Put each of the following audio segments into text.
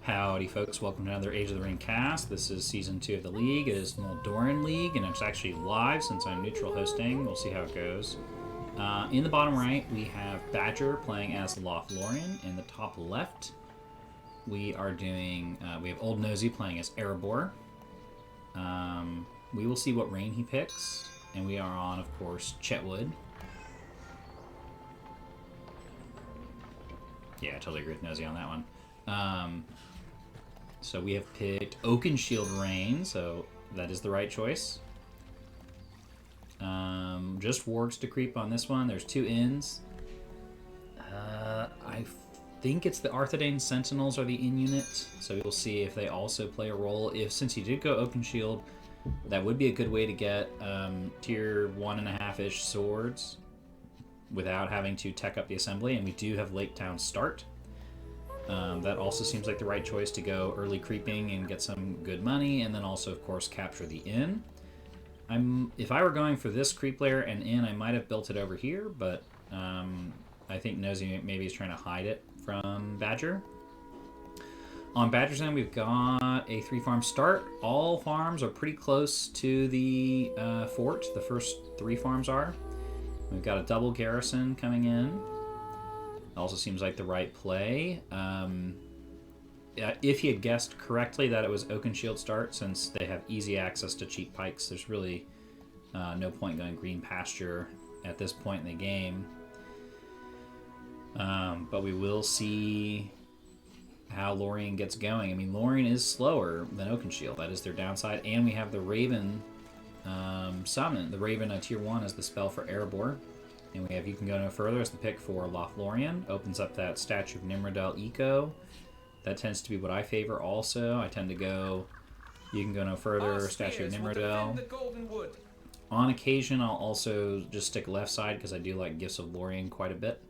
Howdy folks, welcome to another Age of the Ring cast. This is Season 2 of the League. It is Noldorin League, and it's actually live since I'm neutral hosting. We'll see how it goes. In the bottom right, we have Badger playing as Lóthlorien. In the top left, we are doing, we have Old Nosey playing as Erebor. We will see what reign he picks, and we are on, of course, Chetwood. Yeah, I totally agree with Nosey on that one. So we have picked Oakenshield reign, so that is the right choice. Just wargs to creep on this one. There's 2 inns. I think it's the Arthedain Sentinels are the in unit, so we'll see if they also play a role. Since you did go Oakenshield, that would be a good way to get tier 1.5-ish swords without having to tech up the assembly, and we do have Lake Town start. That also seems like the right choice to go early creeping and get some good money, and then also, of course, capture the inn. If I were going for this creep layer and inn, I might have built it over here, but I think Nosey maybe is trying to hide it from Badger. On Badger's end, we've got a 3-farm start. All farms are pretty close to the fort. The first 3 farms are. We've got a double garrison coming in. Also seems like the right play. If he had guessed correctly that it was Oakenshield start, since they have easy access to cheap pikes, there's really no point going green pasture at this point in the game. But we will see how Lórien gets going. I mean, Lórien is slower than Oakenshield. That is their downside. And we have the Raven summon. The Raven tier 1 is the spell for Erebor. And we have You Can Go No Further as the pick for Lóthlorien. Opens up that Statue of Nimrodel eco. That tends to be what I favor also. I tend to go You Can Go No Further, Statue of Nimrodel. On occasion, I'll also just stick left side because I do like Gifts of Lórien quite a bit.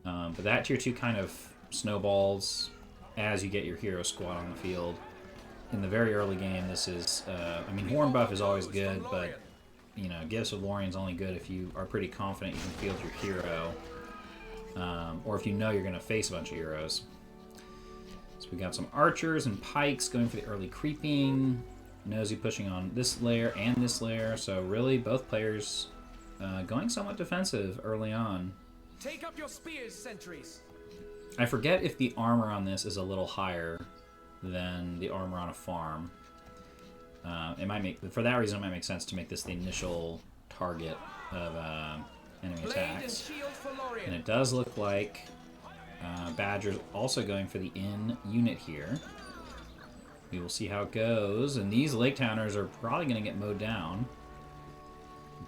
But that tier 2 kind of snowballs as you get your hero squad on the field. In the very early game, this is... I mean, Horn buff is always good, but... You know, Gifts of Lórien is only good if you are pretty confident you can field your hero, or if you know you're going to face a bunch of heroes. So we got some archers and pikes going for the early creeping. Nosey pushing on this layer and this layer. So really, both players going somewhat defensive early on. Take up your spears, sentries. I forget if the armor on this is a little higher than the armor on a farm. It might make, for that reason, it might make sense to make this the initial target of enemy attacks. And it does look like Badger's also going for the in unit here. We will see how it goes. And these Lake Towners are probably going to get mowed down.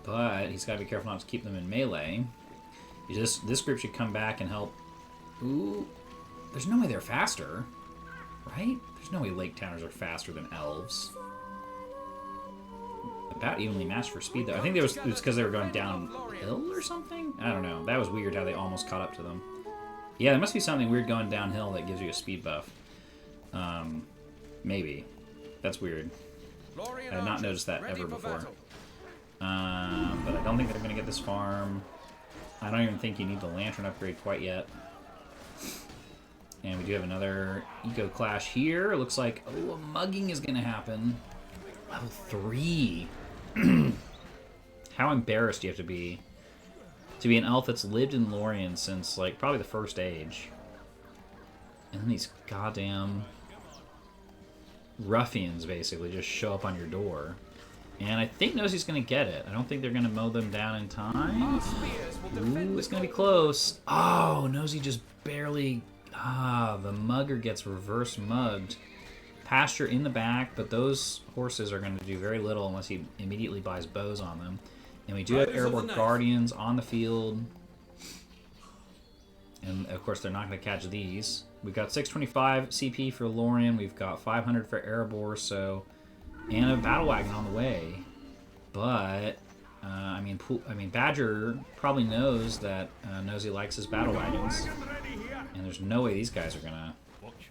But he's got to be careful not to keep them in melee. This group should come back and help. Ooh, there's no way they're faster, right? There's no way Lake Towners are faster than elves. About evenly matched for speed, though. I think it was because they were going downhill or something? I don't know. That was weird how they almost caught up to them. Yeah, there must be something weird going downhill that gives you a speed buff. Maybe. That's weird. I had not noticed that ever before. But I don't think they're going to get this farm. I don't even think you need the lantern upgrade quite yet. And we do have another eco clash here. It looks like, oh, a mugging is going to happen. Level 3. How embarrassed do you have to be an elf that's lived in Lórien since, like, probably the first age. And then these goddamn ruffians, basically, just show up on your door. And I think Nosey's going to get it. I don't think they're going to mow them down in time. Ooh, it's going to be close. Oh, Nosey just barely... the mugger gets reverse mugged. Pasture in the back, but those horses are going to do very little unless he immediately buys bows on them. And we do have Erebor Guardians on the field. And, of course, they're not going to catch these. We've got 625 CP for Lórien. We've got 500 for Erebor, so... And a battle wagon on the way. But, I mean, Badger probably knows that Nosey likes his battle wagons. And there's no way these guys are going to...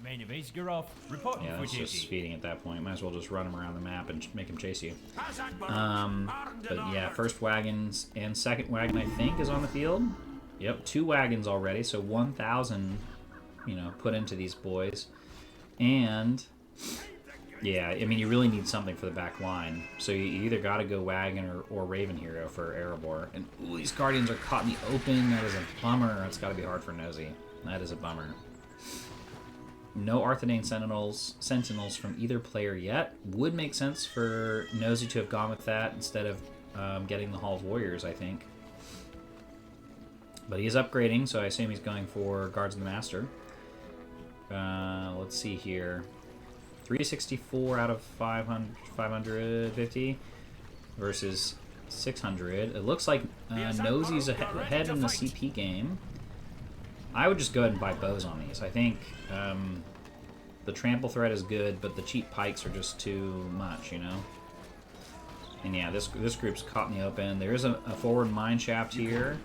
Yeah, that's just speeding at that point. Might as well just run him around the map and make him chase you. But yeah, first wagons and second wagon, I think, is on the field. Yep, 2 wagons already, so 1,000, you know, put into these boys. And yeah, I mean, you really need something for the back line. So you either got to go wagon or Raven Hero for Erebor. And ooh, these Guardians are caught in the open. That is a bummer. That's got to be hard for Nosey. That is a bummer. No Arthedain Sentinels from either player yet. Would make sense for Nosey to have gone with that instead of getting the Hall of Warriors, I think. But he is upgrading, so I assume he's going for Guards of the Master. Let's see here. 364 out of 550 versus 600. It looks like Nosey's ahead in the CP game. I would just go ahead and buy bows on these. I think the trample threat is good, but the cheap pikes are just too much, you know? And yeah, this group's caught in the open. There is a forward mine shaft here,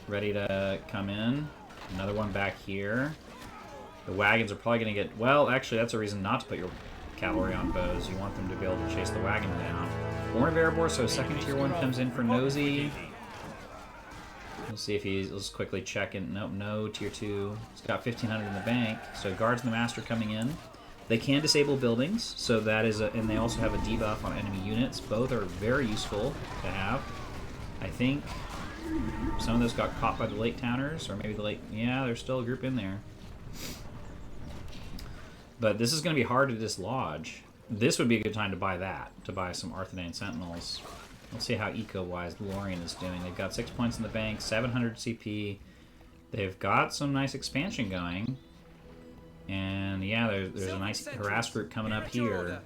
ready to come in. Another one back here. The wagons are probably going to get... Well, actually, that's a reason not to put your cavalry on bows. You want them to be able to chase the wagon down. Born of Erebor, so second tier 1 comes in for Nosey. We'll see if he's... Let's quickly check in. Nope, no tier 2. He's got 1,500 in the bank. So Guards of the Master coming in. They can disable buildings, so that is... and they also have a debuff on enemy units. Both are very useful to have. I think some of those got caught by the late towners, or maybe the late... Yeah, there's still a group in there. But this is going to be hard to dislodge. This would be a good time to buy that, to buy some Arthedain Sentinels. Let's see how eco-wise Lóthlorien is doing. They've got 6 points in the bank, 700 CP. They've got some nice expansion going. And yeah, there's a nice harass group coming up here.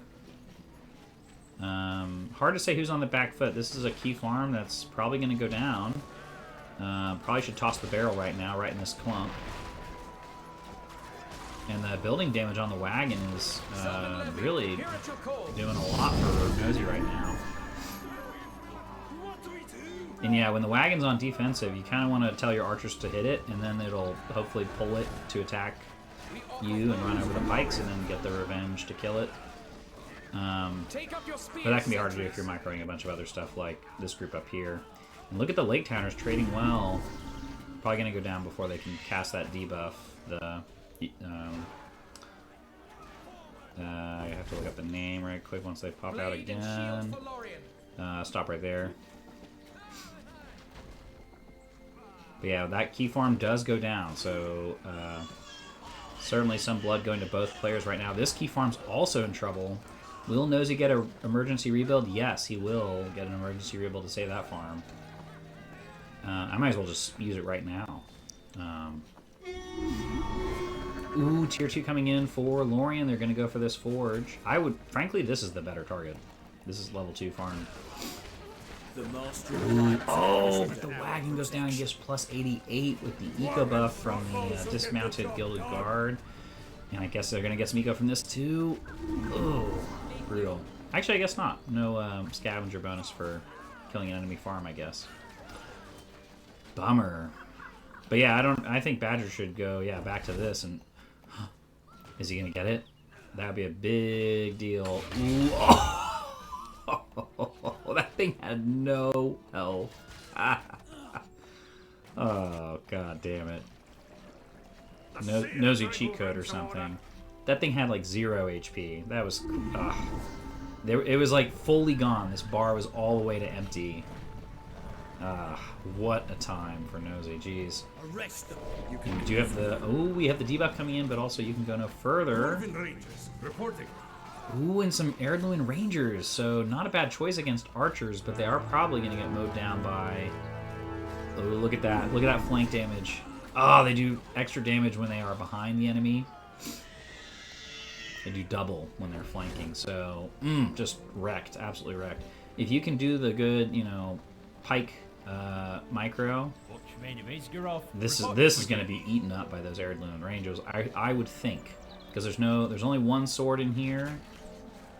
Hard to say who's on the back foot. This is a key farm that's probably going to go down. Probably should toss the barrel right now, right in this clump. And the building damage on the wagon is really doing a lot for Nosey right now. And yeah, when the wagon's on defensive, you kind of want to tell your archers to hit it, and then it'll hopefully pull it to attack you and run over the pikes and then get the revenge to kill it. But that can be hard to do if you're microing a bunch of other stuff like this group up here. And look at the late towners trading well. Probably going to go down before they can cast that debuff. I have to look up the name right quick once they pop out again. Stop right there. But yeah, that key farm does go down, so certainly some blood going to both players right now. This key farm's also in trouble. Will Nosey get an emergency rebuild? Yes, he will get an emergency rebuild to save that farm. I might as well just use it right now. Ooh, tier 2 coming in for Lóthlorien. They're going to go for this forge. Frankly, this is the better target. This is level 2 farm. Ooh, oh, but the wagon goes down and gives plus 88 with the eco buff from the dismounted Gilded Guard. And I guess they're going to get some eco from this too. Oh, brutal. Actually, I guess not. No scavenger bonus for killing an enemy farm, I guess. Bummer. But yeah, I think Badger should go, yeah, back to this and... Is he going to get it? That would be a big deal. Ooh, oh, that thing had no health. Oh, god damn it. Nosey cheat code or something. That thing had like 0 HP. That was... it was like fully gone. This bar was all the way to empty. What a time for Nosey, jeez. And we do have the... Oh, we have the debuff coming in, but also you can go no further. Ooh, and some Erebor Rangers. So not a bad choice against archers, but they are probably going to get mowed down by... Oh, look at that. Look at that flank damage. Oh, they do extra damage when they are behind the enemy. They do double when they're flanking. So, just wrecked. Absolutely wrecked. If you can do the good, you know, pike micro, this is going to be eaten up by those Erebor Rangers. I would think, because there's only one sword in here,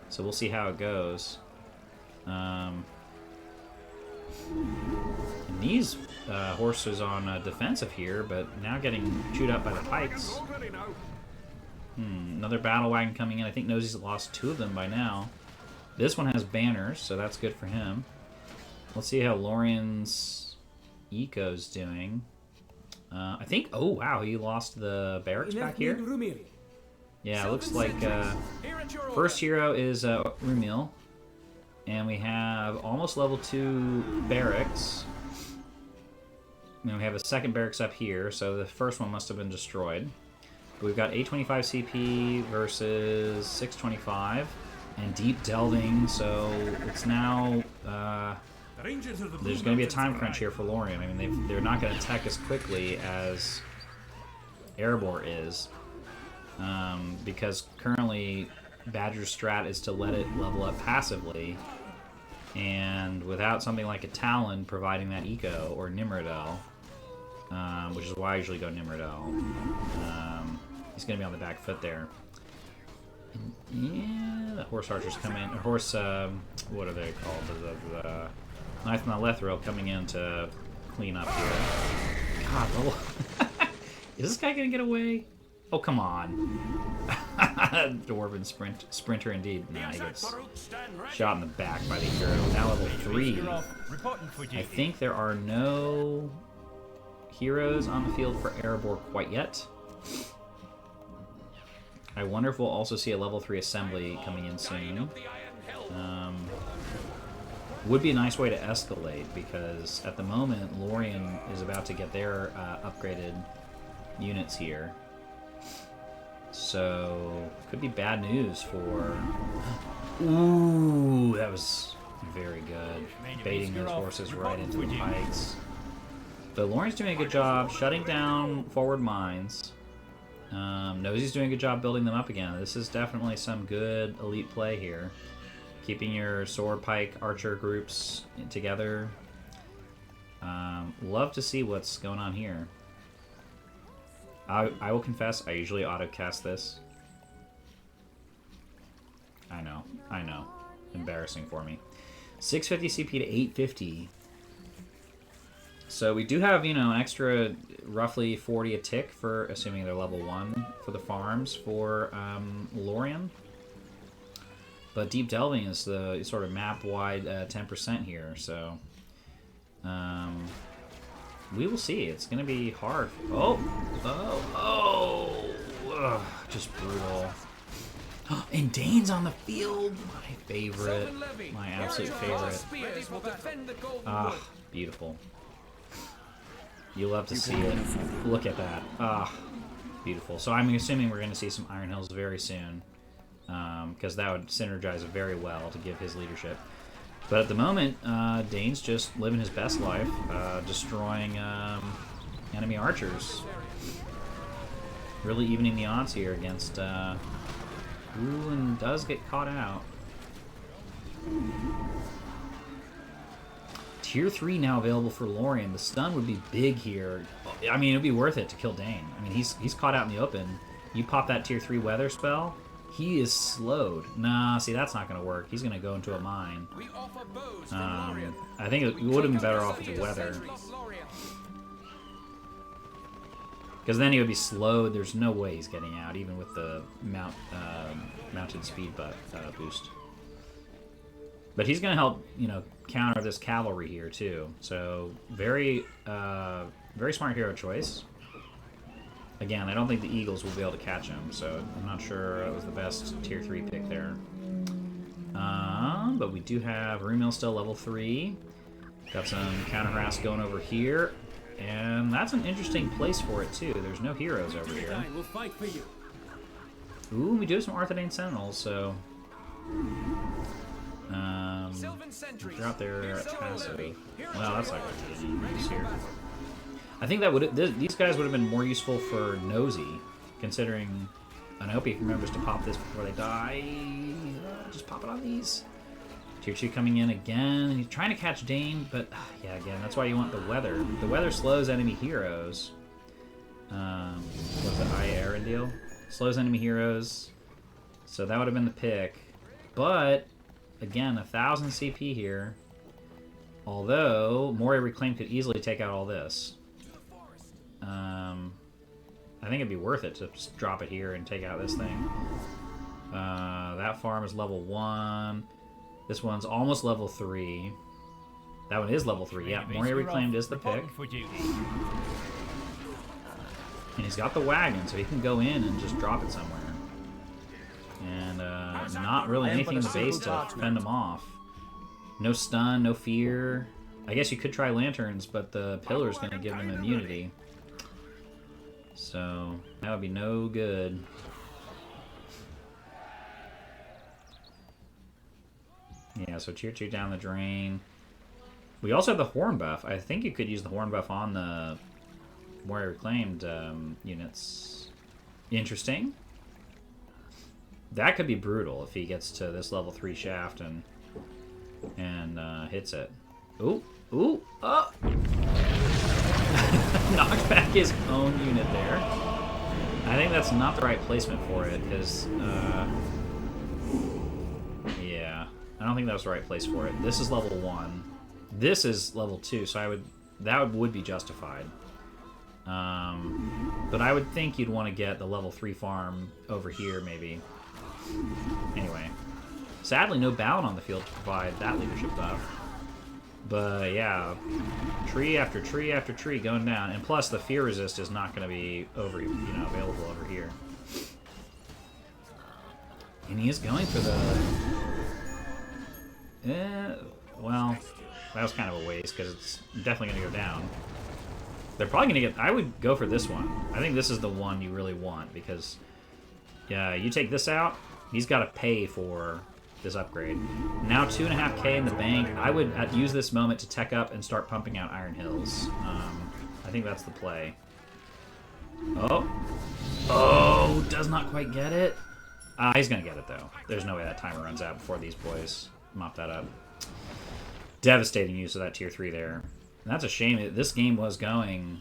so we'll see how it goes. And these horses on defensive here, but now getting chewed up by the pikes. Another battle wagon coming in. I think Nosey's lost 2 of them by now. This one has banners, so that's good for him. Let's see how Lóthlorien's eco's doing. I think... Oh, wow, he lost the barracks back here. Yeah, it looks like Here at your first hero is Rumil. And we have almost level 2 barracks. And we have a second barracks up here, so the first one must have been destroyed. But we've got 825 CP versus 625. And deep delving, so it's now... there's going to be a time crunch here for Lóthlorien. I mean, they're not going to attack as quickly as Erebor is. Because currently Badger's strat is to let it level up passively. And without something like a Talon providing that eco, or Nimrodel, which is why I usually go Nimrodel, he's going to be on the back foot there. And, yeah, the horse archers come in. Horse, what are they called? The Knife and the Lethril coming in to clean up here. God, is this guy going to get away? Oh, come on. Dwarven sprinter indeed. Nah, he gets shot in the back by the hero. Now level 3. I think there are no heroes on the field for Erebor quite yet. I wonder if we'll also see a level 3 assembly coming in soon. Would be a nice way to escalate, because at the moment Lóthlorien is about to get their upgraded units here. So, could be bad news for... Ooh, that was very good. Baiting those horses right into the pikes. So Lóthlorien's doing a good job shutting down forward mines. Nosey's doing a good job building them up again. This is definitely some good elite play here. Keeping your sword, pike, archer groups together. Love to see what's going on here. I will confess, I usually auto-cast this. I know. Embarrassing for me. 650 CP to 850. So we do have, you know, an extra roughly 40 a tick for, assuming they're level 1, for the farms for Lóthlorien. But Deep Delving is the sort of map-wide 10% here, so... we will see. It's going to be hard. Ugh, just brutal. And Dane's on the field. My favorite. My absolute favorite. Ah, beautiful. You love to see it. Look at that. Ah, beautiful. So I'm assuming we're going to see some Iron Hills very soon. Because that would synergize very well to give his leadership. But at the moment, Dane's just living his best life, destroying enemy archers. Really evening the odds here against... ooh, and does get caught out. Tier 3 now available for Lóthlorien. The stun would be big here. I mean, it would be worth it to kill Dane. I mean, he's caught out in the open. You pop that Tier 3 weather spell, he is slowed. Nah, see, that's not going to work. He's going to go into a mine. I think it would have been better off with the weather. Because then he would be slowed. There's no way he's getting out, even with the mounted speed boost. But he's going to help, you know, counter this cavalry here too. So very, very smart hero choice. Again, I don't think the Eagles will be able to catch him, so I'm not sure it was the best tier 3 pick there. But we do have Rumil still level 3. Got some counter harass going over here. And that's an interesting place for it too. There's no heroes over here. Ooh, we do have some Arthedain Sentinels, so... drop their passive. Well, that's not going to be any use here. I think that would these guys would have been more useful for Nosey, considering... I hope he remembers to pop this before they die. Just pop it on these. Tier 2 coming in again. He's trying to catch Dane, but yeah, again, that's why you want the weather. The weather slows enemy heroes. Was it Aaron deal? Slows enemy heroes. So that would have been the pick. But, again, 1,000 CP here. Although, Moria Reclaim could easily take out all this. I think it'd be worth it to just drop it here and take out this thing. That farm is level 1. This one's almost level 3. That one is level 3. Yeah, Moria Reclaimed is the pick. And he's got the wagon, so he can go in and just drop it somewhere. And not really anything in the base to fend them off. No stun, no fear. I guess you could try lanterns, but the pillar's going to give them immunity. So that would be no good. Yeah, so tier 2 down the drain. We also have the horn buff. I think you could use the horn buff on the more reclaimed units. Interesting. That could be brutal if he gets to this level 3 shaft and hits it. Ooh, ooh, oh! Knocked back his own unit there. I think that's not the right placement for it, because, yeah, I don't think that was the right place for it. This is level 1. This is level 2, so that would be justified. But I would think you'd want to get the level 3 farm over here, maybe. Anyway. Sadly, no Balin on the field to provide that leadership buff. But yeah, tree after tree after tree going down, and plus the fear resist is not going to be available over here. And he is going for the. Well, that was kind of a waste because it's definitely going to go down. They're probably going to get. I would go for this one. I think this is the one you really want because, yeah, you take this out, he's got to pay for this upgrade. Now 2.5k in the bank. I would use this moment to tech up and start pumping out Iron Hills. I think that's the play. Oh, does not quite get it. He's gonna get it though. There's no way that timer runs out before these boys mop that up. Devastating use of that tier 3 there. And that's a shame. This game was going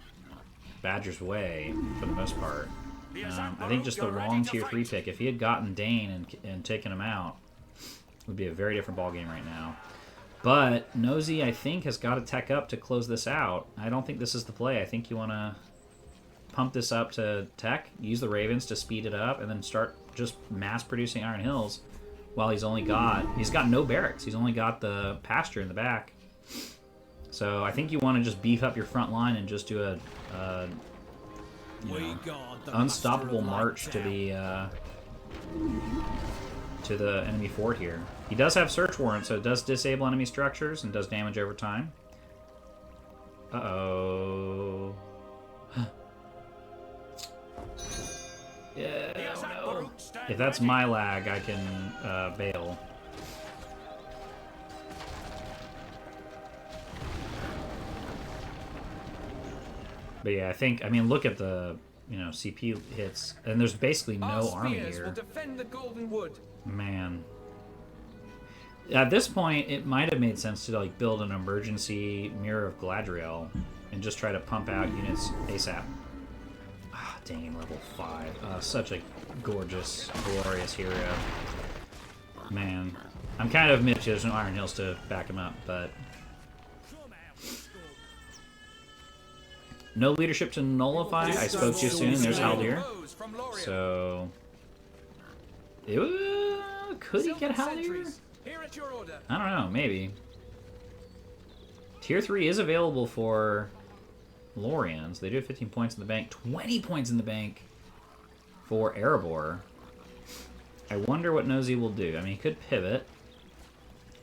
Badger's way for the most part. I think just the wrong tier 3 pick. If he had gotten Dane and taken him out, would be a very different ballgame right now. But Nosey, I think, has got to tech up to close this out. I don't think this is the play. I think you want to pump this up to tech, use the Ravens to speed it up, and then start just mass-producing Iron Hills while he's got no barracks. He's only got the pasture in the back. So I think you want to just beef up your front line and just do a unstoppable march to the enemy fort here. He does have search warrant, so it does disable enemy structures and does damage over time. Uh-oh. Yeah, no. If that's my lag, I can bail. But yeah, I mean, look at the, CP hits, and there's basically no army here. Will defend the Golden Wood. Man. At this point, it might have made sense to build an emergency Mirror of Galadriel and just try to pump out units ASAP. Ah, dang, level 5. Such a gorgeous, glorious hero. Man. I'm kind of miffed there's no Iron Hills to back him up, but... No leadership to nullify. I spoke too soon. There's Haldir. So... Could he get Haldir? I don't know, maybe. Tier 3 is available for Lóthloriens. They do have 15 points in the bank. 20 points in the bank for Erebor. I wonder what Nosey will do. I mean, he could pivot.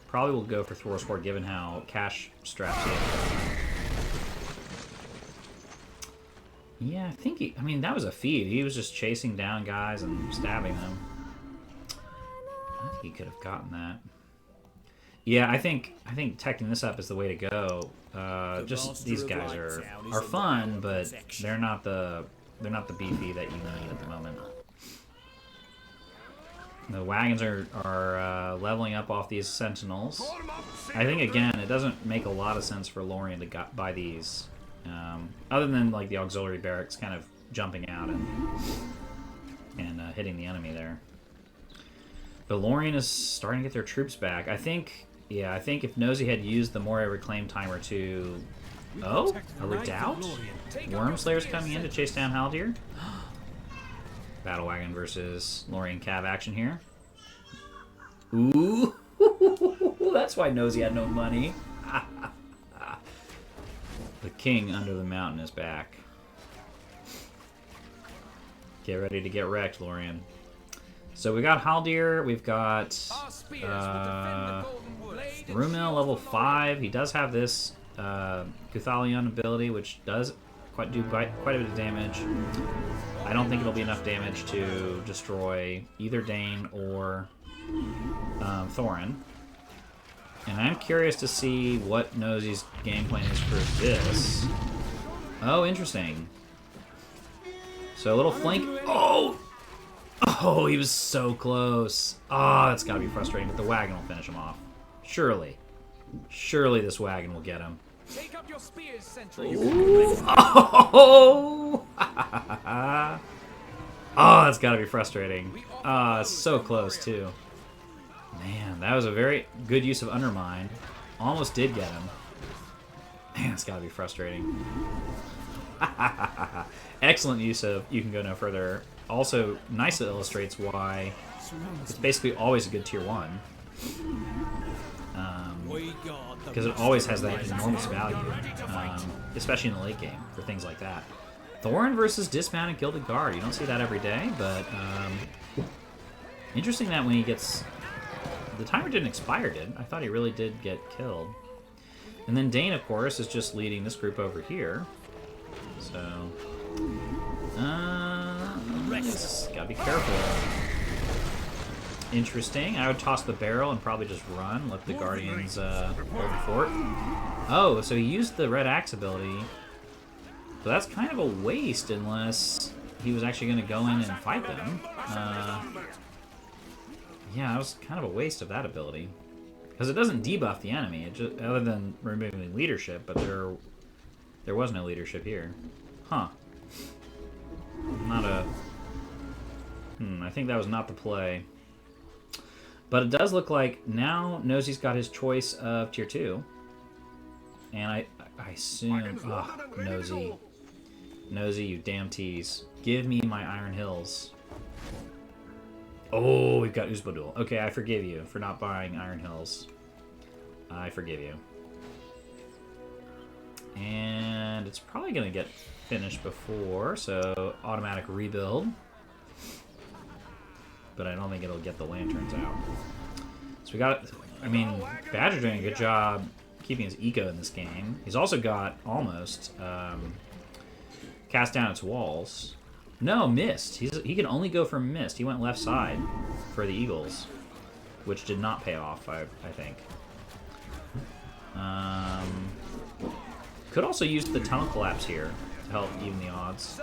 Probably will go for Thor's Horde given how cash strapped he is. Yeah, I mean, that was a feed. He was just chasing down guys and stabbing them. I think he could have gotten that. Yeah, I think teching this up is the way to go. Just these guys are fun, but they're not the beefy that you need at the moment. The wagons are leveling up off these sentinels. I think again, it doesn't make a lot of sense for Lóthlorien to buy these, other than the auxiliary barracks kind of jumping out and hitting the enemy there. But Lóthlorien is starting to get their troops back. I think if Nosey had used the Moria Reclaim timer to... Oh? A Redoubt? Wormslayer's coming in to chase down Haldir. Battle Wagon versus Lóthlorien Cav action here. Ooh! That's why Nosey had no money. The king under the mountain is back. Get ready to get wrecked, Lóthlorien. So we got Haldir, we've got Our spears will defend the golden wood. Rumil level 5. He does have this Guthalion ability, which does do quite a bit of damage. I don't think it'll be enough damage to destroy either Dane or Thorin. And I'm curious to see what Nosey's game plan is for this. Oh, interesting. So a little flank. Oh! Oh, he was so close. Oh, that's gotta be frustrating, but the wagon will finish him off. Surely. Surely this wagon will get him. Take up your spears, sentries. Oh! Oh, that's gotta be frustrating. So close, too. Man, that was a very good use of Undermine. Almost did get him. Man, it's gotta be frustrating. Excellent use of You Can Go No Further. Also, nicely illustrates why it's basically always a good tier 1. Because it always has that enormous value, especially in the late game, for things like that. Thorin versus Dismounted Gilded Guard. You don't see that every day, but interesting that when he gets... The timer didn't expire, did? I thought he really did get killed. And then Dane, of course, is just leading this group over here. So... gotta be careful. Interesting. I would toss the barrel and probably just run, let the Guardians hold the fort. Oh, so he used the Red Axe ability. So that's kind of a waste unless he was actually going to go in and fight them. Yeah, that was kind of a waste of that ability. Because it doesn't debuff the enemy, it just, other than removing leadership, but there was no leadership here. Huh. Not a... I think that was not the play. But it does look like now Nosey's got his choice of tier 2. And I assume... Ugh, Nosey. Nosey, you damn tease. Give me my Iron Hills. Oh, we've got Uzbodul. Okay, I forgive you for not buying Iron Hills. I forgive you. And it's probably going to get finished before, so automatic rebuild. But I don't think it'll get the lanterns out. So we got... I mean, Badger's doing a good job keeping his eco in this game. He's also got, almost, cast down its walls. No, mist. He can only go for mist. He went left side for the Eagles, which did not pay off, I think. Could also use the tunnel collapse here to help even the odds.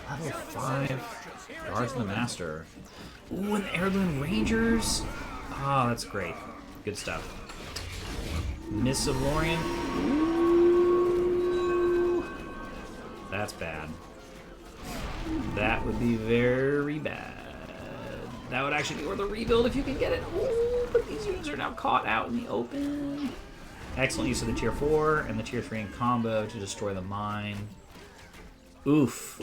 Level 5. Guards of the Master. Ooh, and the Heirloom Rangers. Oh, that's great. Good stuff. Mists of Lórien. Ooh. That's bad. That would be very bad. That would actually be worth a rebuild if you can get it. Ooh, but these units are now caught out in the open. Excellent use of the tier 4 and the tier 3 in combo to destroy the mine. Oof.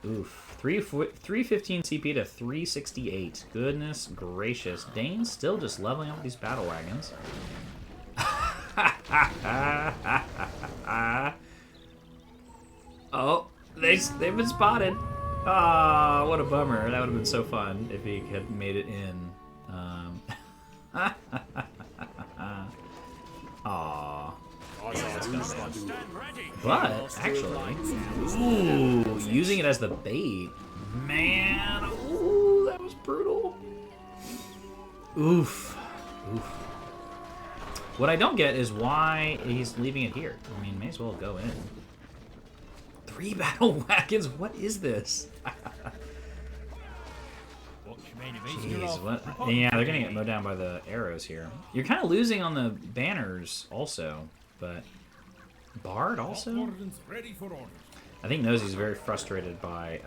Oof. 315 CP to 368. Goodness gracious. Dane's still just leveling up these battle wagons. Oh, they've been spotted. Ah, what a bummer. That would have been so fun if he had made it in. Aw. But, actually, ooh, using it as the bait. Man, ooh, that was brutal. Oof. Oof. What I don't get is why he's leaving it here. I mean, may as well go in. 3 battle wagons? What is this? Jeez, what? Yeah, they're gonna get mowed down by the arrows here. You're kind of losing on the banners also, but Bard also? I think Nosey's very frustrated by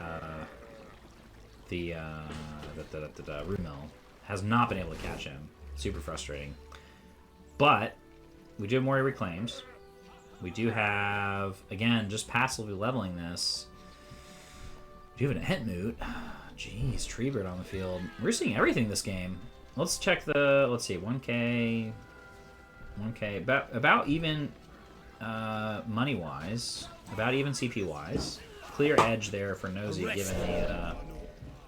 the Rumil. Has not been able to catch him. Super frustrating. But we do have more reclaims. We do have, again, just passively leveling this. We do have an Entmoot. Jeez, Treebird on the field. We're seeing everything this game. Let's check the, let's see, 1K, about even money-wise, about even CP-wise. Clear edge there for Nosey, given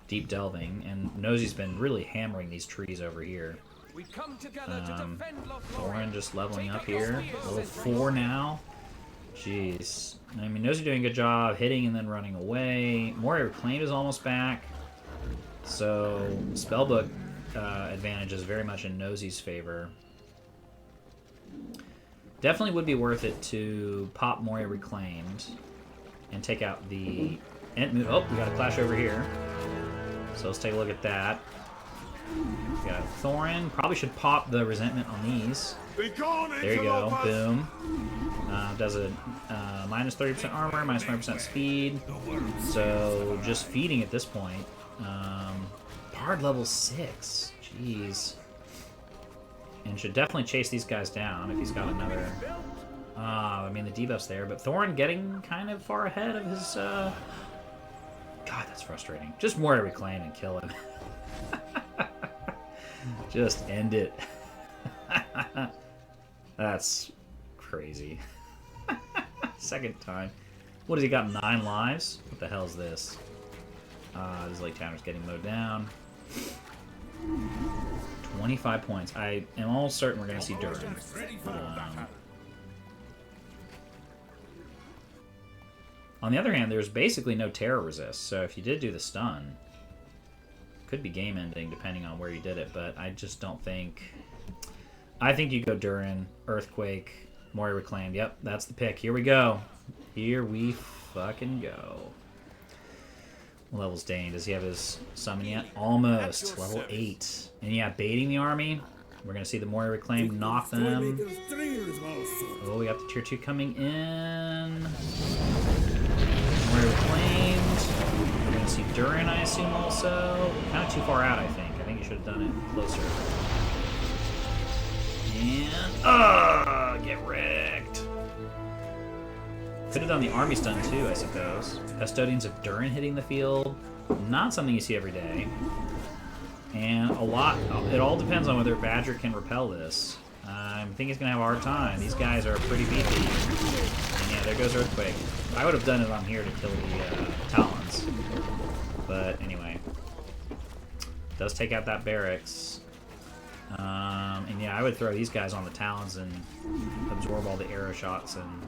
deep delving, and Nosey's been really hammering these trees over here. We come together to defend Thorin Lóthlorien. just leveling up Take your here. spears, Level sentries. 4 now. Jeez. I mean, Nosey doing a good job hitting and then running away. Moria Reclaimed is almost back. So, Spellbook advantage is very much in Nosey's favor. Definitely would be worth it to pop Moria Reclaimed and take out the Entmoot. Oh, we got a clash over here. So let's take a look at that. We got Thorin. Probably should pop the Resentment on these. There you go. Boom. Does a minus 30% armor, minus 20% speed. So just feeding at this point. Bard level 6. Jeez. And should definitely chase these guys down if he's got another... I mean, the debuff's there, but Thorin getting kind of far ahead of his... God, that's frustrating. Just more to reclaim and kill him. Just end it. That's crazy. Second time. What has he got? 9 lives? What the hell is this? This Lake Towner's getting mowed down. 25 points. I am almost certain we're going to see Durin. On the other hand, there's basically no terror resist, so if you did do the stun, could be game ending depending on where you did it, but I just don't think... I think you go Durin, Earthquake, Moria Reclaimed. Yep, that's the pick. Here we go. Here we fucking go. Level's Dane. Does he have his summon yet? Almost. Level 8. And yeah, baiting the army. We're going to see the Moria Reclaimed knock them. Oh, we got the tier 2 coming in. Moria Reclaimed. We're going to see Durin, I assume, also. Kind of too far out, I think. I think you should have done it closer. And... get wrecked. Could have done the army stun too, I suppose. Custodians of Durin hitting the field. Not something you see every day. And a lot... It all depends on whether Badger can repel this. I think he's going to have a hard time. These guys are pretty beefy. And yeah, there goes Earthquake. I would have done it on here to kill the Talons. But anyway. Does take out that barracks. And yeah, I would throw these guys on the Talons and absorb all the arrow shots and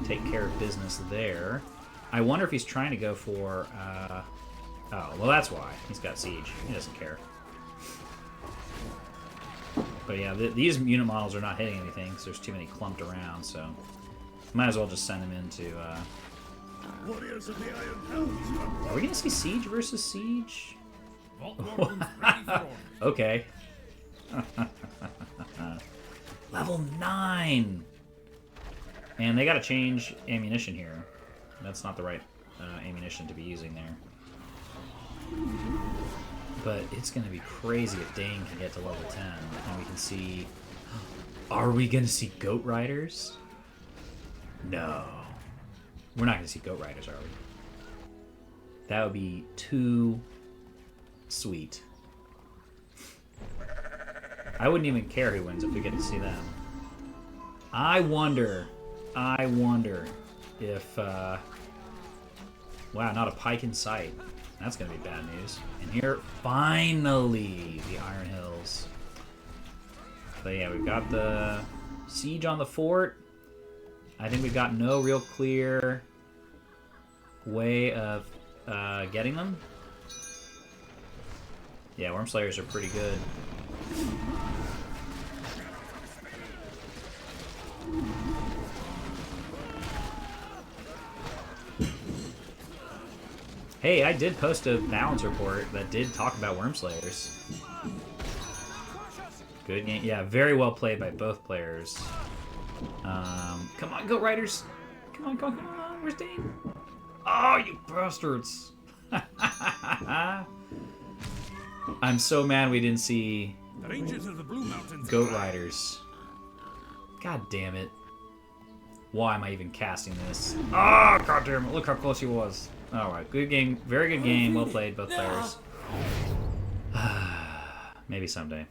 take care of business there. I wonder if he's trying to go for... oh, well that's why. He's got Siege. He doesn't care. But yeah, these unit models are not hitting anything because there's too many clumped around, so... Might as well just send him into... Warriors of the Iron Helms. Are we going to see Siege versus Siege? Okay. Level 9! And they gotta change ammunition here. That's not the right ammunition to be using there. But it's gonna be crazy if Dane can get to level 10 and we can see... Are we gonna see Goat Riders? No. We're not gonna see Goat Riders, are we? That would be too sweet. I wouldn't even care who wins if we get to see them. I wonder if, wow, not a pike in sight. That's gonna be bad news. And here, finally, the Iron Hills. But yeah, we've got the siege on the fort. I think we've got no real clear way of getting them. Yeah, Wormslayers are pretty good. Hey, I did post a balance report that did talk about Wormslayers. Good game. Yeah, very well played by both players. Come on, Goat Riders. Come on, come on. Where's Dane? Oh, you bastards. I'm so mad we didn't see Rangers of the Blue Mountains. Goat Riders. God damn it. Why am I even casting this? Oh, god damn it. Look how close he was. Alright, good game. Very good game. Well played, both players. Maybe someday.